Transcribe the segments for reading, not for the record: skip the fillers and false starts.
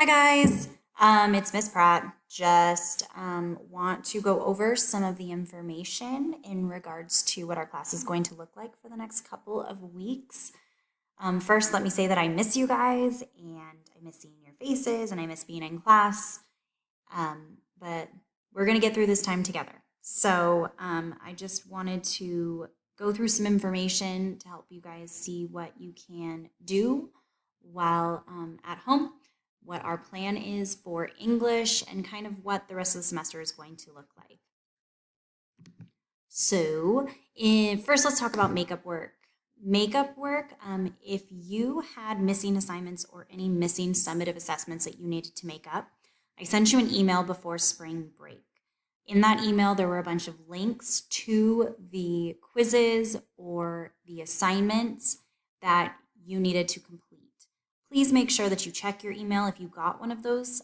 Hi guys, it's Miss Pratt. Just want to go over some of the information in regards to what our class is going to look like for the next couple of weeks. First, let me say that I miss you guys and I miss seeing your faces and I miss being in class. But we're going to get through this time together. So I just wanted to go through some information to help you guys see what you can do while at home, what our plan is for English, and kind of what the rest of the semester is going to look like. So, first, let's talk about makeup work. Makeup work, if you had missing assignments or any missing summative assessments that you needed to make up, I sent you an email before spring break. In that email, there were a bunch of links to the quizzes or the assignments that you needed to complete. Please make sure that you check your email if you got one of those.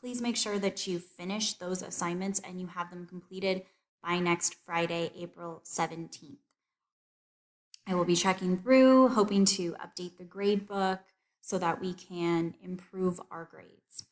Please make sure that you finish those assignments and you have them completed by next Friday, April 17th. I will be checking through, hoping to update the grade book so that we can improve our grades.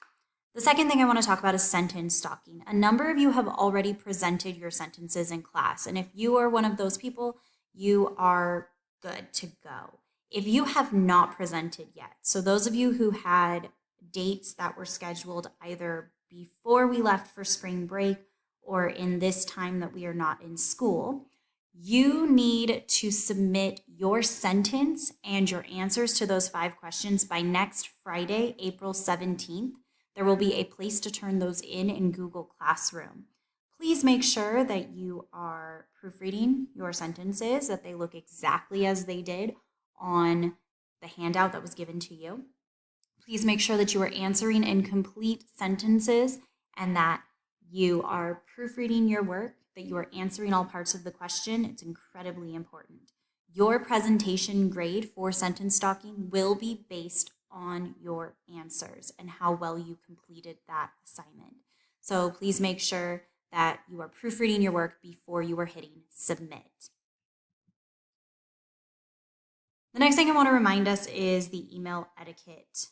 The second thing I want to talk about is sentence stocking. A number of you have already presented your sentences in class, and if you are one of those people, you are good to go. If you have not presented yet, so those of you who had dates that were scheduled either before we left for spring break or in this time that we are not in school, you need to submit your sentence and your answers to those 5 questions by next Friday, April 17th. There will be a place to turn those in Google Classroom. Please make sure that you are proofreading your sentences, that they look exactly as they did on the handout that was given to you. Please make sure that you are answering in complete sentences and that you are proofreading your work, that you are answering all parts of the question. It's incredibly important. Your presentation grade for sentence stocking will be based on your answers and how well you completed that assignment. So please make sure that you are proofreading your work before you are hitting submit. The next thing I want to remind us is the email etiquette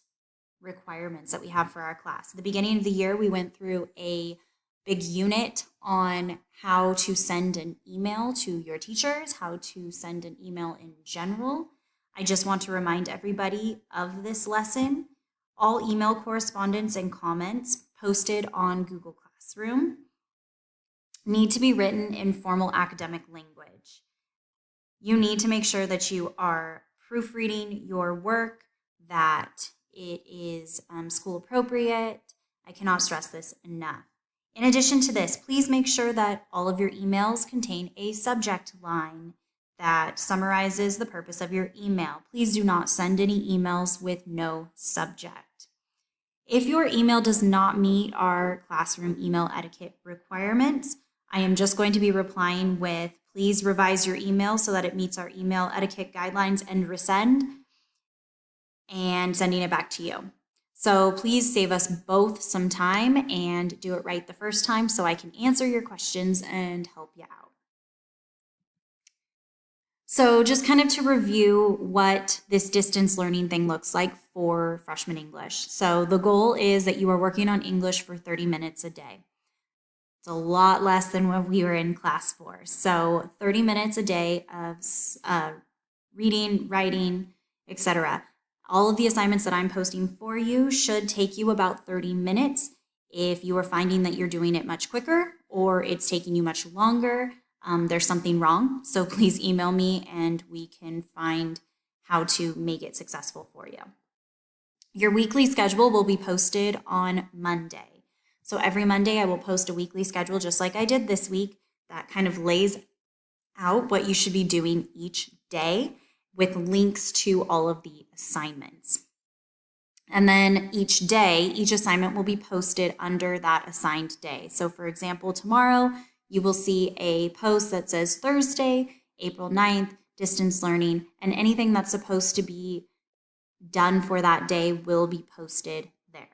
requirements that we have for our class. At the beginning of the year, we went through a big unit on how to send an email to your teachers, how to send an email in general. I just want to remind everybody of this lesson. All email correspondence and comments posted on Google Classroom need to be written in formal academic language. You need to make sure that you are proofreading your work, that it is school appropriate. I cannot stress this enough. In addition to this, please make sure that all of your emails contain a subject line that summarizes the purpose of your email. Please do not send any emails with no subject. If your email does not meet our classroom email etiquette requirements, I am just going to be replying with, please revise your email so that it meets our email etiquette guidelines and resend, and sending it back to you. So please save us both some time and do it right the first time so I can answer your questions and help you out. So just kind of to review what this distance learning thing looks like for freshman English. So the goal is that you are working on English for 30 minutes a day. It's a lot less than what we were in class for. So 30 minutes a day of reading, writing, etc. All of the assignments that I'm posting for you should take you about 30 minutes. If you are finding that you're doing it much quicker or it's taking you much longer, there's something wrong. So please email me and we can find how to make it successful for you. Your weekly schedule will be posted on Monday. So every Monday I will post a weekly schedule just like I did this week that kind of lays out what you should be doing each day with links to all of the assignments. And then each day, each assignment will be posted under that assigned day. So for example, tomorrow you will see a post that says Thursday, April 9th, distance learning, and anything that's supposed to be done for that day will be posted there.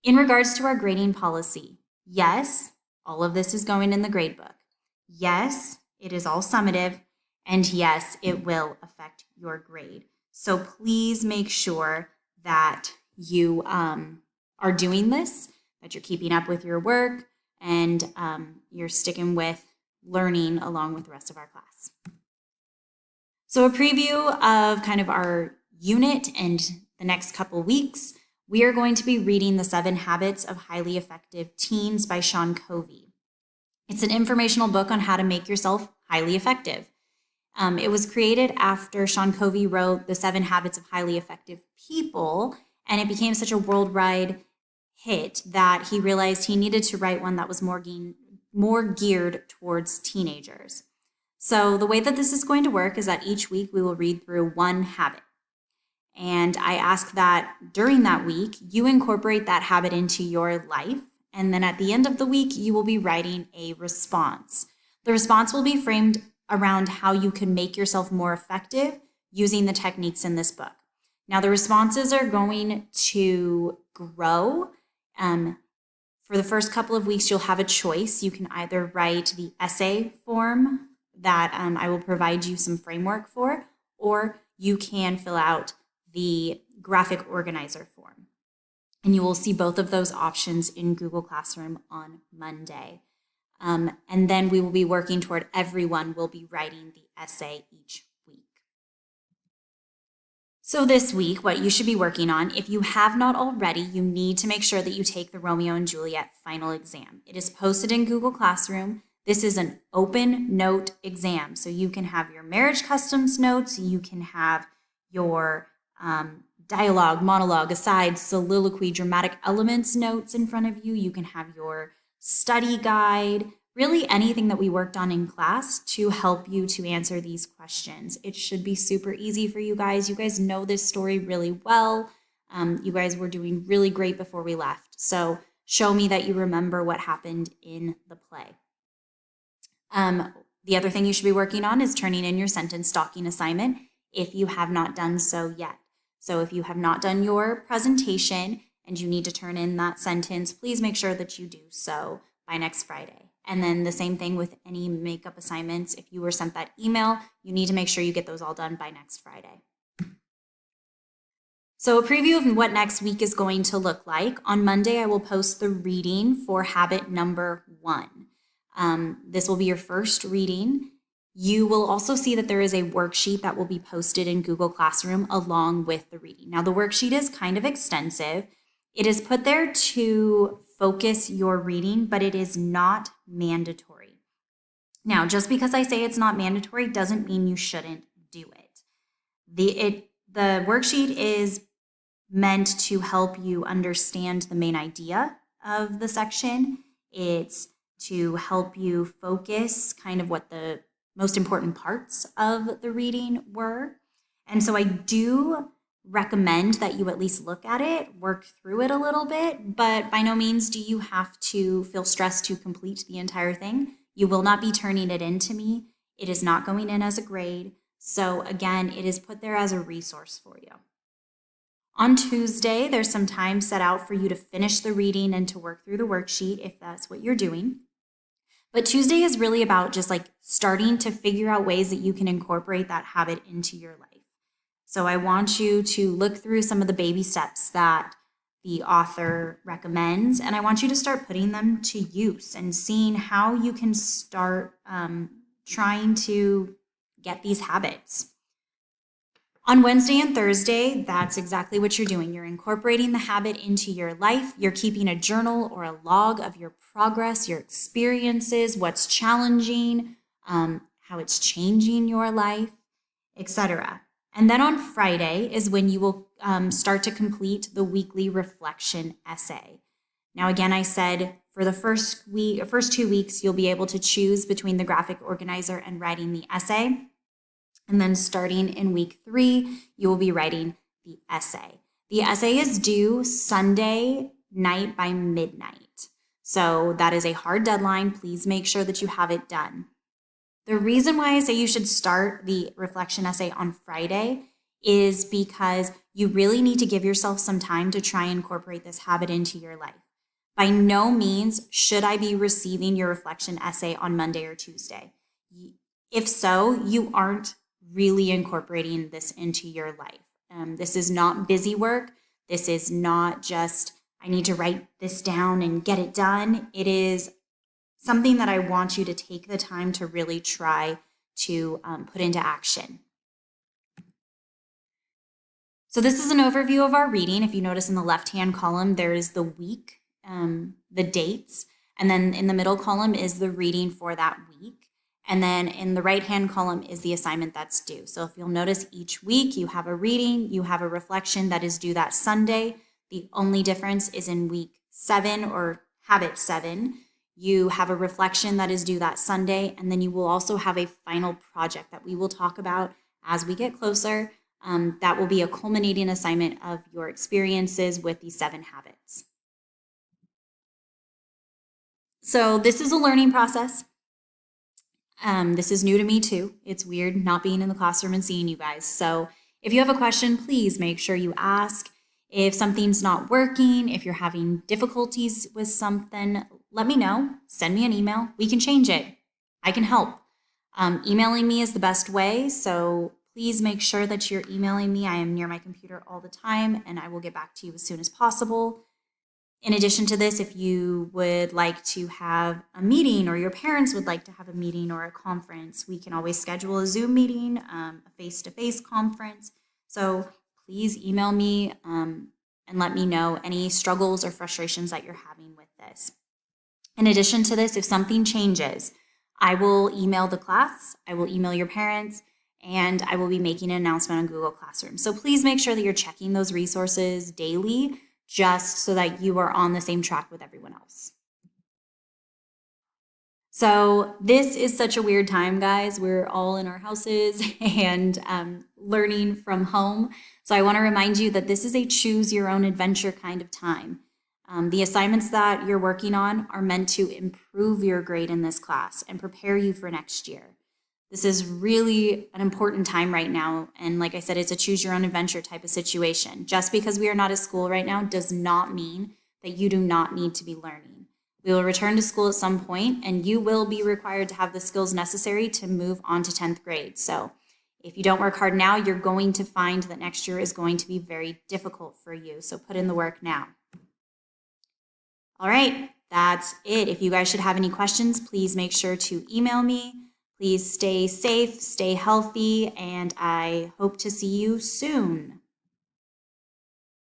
In regards to our grading policy, yes, all of this is going in the gradebook. Yes, it is all summative, and yes, it will affect your grade. So please make sure that you are doing this, that you're keeping up with your work, and you're sticking with learning along with the rest of our class. So a preview of kind of our unit and the next couple weeks, we are going to be reading The 7 Habits of Highly Effective Teens by Sean Covey. It's an informational book on how to make yourself highly effective. It was created after Sean Covey wrote The 7 Habits of Highly Effective People, and it became such a worldwide hit that he realized he needed to write one that was more geared towards teenagers. So the way that this is going to work is that each week we will read through one habit. And I ask that during that week, you incorporate that habit into your life. And then at the end of the week, you will be writing a response. The response will be framed around how you can make yourself more effective using the techniques in this book. Now, the responses are going to grow. For the first couple of weeks, you'll have a choice. You can either write the essay form that I will provide you some framework for, or you can fill out the graphic organizer form. And you will see both of those options in Google Classroom on Monday. And then we will be working toward everyone will be writing the essay each week. So this week, what you should be working on, if you have not already, you need to make sure that you take the Romeo and Juliet final exam. It is posted in Google Classroom. This is an open note exam. So you can have your marriage customs notes, you can have your dialogue, monologue, asides, soliloquy, dramatic elements notes in front of you. You can have your study guide, really anything that we worked on in class to help you to answer these questions. It should be super easy for you guys. You guys know this story really well. You guys were doing really great before we left. So show me that you remember what happened in the play. The other thing you should be working on is turning in your sentence stocking assignment if you have not done so yet. So if you have not done your presentation and you need to turn in that sentence, please make sure that you do so by next Friday. And then the same thing with any makeup assignments. If you were sent that email, you need to make sure you get those all done by next Friday. So a preview of what next week is going to look like. On Monday, I will post the reading for habit number 1. This will be your first reading. You will also see that there is a worksheet that will be posted in Google Classroom along with the reading. Now, the worksheet is kind of extensive. It is put there to focus your reading, but it is not mandatory. Now, just because I say it's not mandatory doesn't mean you shouldn't do it. The worksheet is meant to help you understand the main idea of the section. It's to help you focus kind of what the most important parts of the reading were. And so I do recommend that you at least look at it, work through it a little bit, but by no means do you have to feel stressed to complete the entire thing. You will not be turning it in to me. It is not going in as a grade. So again, it is put there as a resource for you. On Tuesday, there's some time set out for you to finish the reading and to work through the worksheet if that's what you're doing. But Tuesday is really about just like starting to figure out ways that you can incorporate that habit into your life. So I want you to look through some of the baby steps that the author recommends, and I want you to start putting them to use and seeing how you can start trying to get these habits. On Wednesday and Thursday, that's exactly what you're doing. You're incorporating the habit into your life. You're keeping a journal or a log of your progress, your experiences, what's challenging, how it's changing your life, etc. And then on Friday is when you will start to complete the weekly reflection essay. Now, again, I said for the first 2 weeks, you'll be able to choose between the graphic organizer and writing the essay. And then starting in week 3, you will be writing the essay. The essay is due Sunday night by midnight. So that is a hard deadline. Please make sure that you have it done. The reason why I say you should start the reflection essay on Friday is because you really need to give yourself some time to try and incorporate this habit into your life. By no means should I be receiving your reflection essay on Monday or Tuesday. If so, you aren't really incorporating this into your life. This is not busy work. This is not just, I need to write this down and get it done. It is something that I want you to take the time to really try to put into action. So this is an overview of our reading. If you notice in the left-hand column, there is the week, the dates, and then in the middle column is the reading for that week. And then in the right-hand column is the assignment that's due. So if you'll notice each week you have a reading, you have a reflection that is due that Sunday. The only difference is in week 7 or habit 7, you have a reflection that is due that Sunday, and then you will also have a final project that we will talk about as we get closer. That will be a culminating assignment of your experiences with these 7 habits. So this is a learning process. This is new to me too. It's weird not being in the classroom and seeing you guys. So if you have a question, please make sure you ask. If something's not working, if you're having difficulties with something, let me know. Send me an email. We can change it. I can help. Emailing me is the best way, so please make sure that you're emailing me. I am near my computer all the time, and I will get back to you as soon as possible. In addition to this, if you would like to have a meeting or your parents would like to have a meeting or a conference, we can always schedule a Zoom meeting, a face-to-face conference. So please email me and let me know any struggles or frustrations that you're having with this. In addition to this, if something changes, I will email the class, I will email your parents, and I will be making an announcement on Google Classroom. So please make sure that you're checking those resources daily, just so that you are on the same track with everyone else. So this is such a weird time, guys. We're all in our houses and learning from home. So I want to remind you that this is a choose your own adventure kind of time. The assignments that you're working on are meant to improve your grade in this class and prepare you for next year. This is really an important time right now. And like I said, it's a choose your own adventure type of situation. Just because we are not at school right now does not mean that you do not need to be learning. We will return to school at some point, and you will be required to have the skills necessary to move on to 10th grade. So if you don't work hard now, you're going to find that next year is going to be very difficult for you. So put in the work now. All right, that's it. If you guys should have any questions, please make sure to email me. Please stay safe, stay healthy, and I hope to see you soon.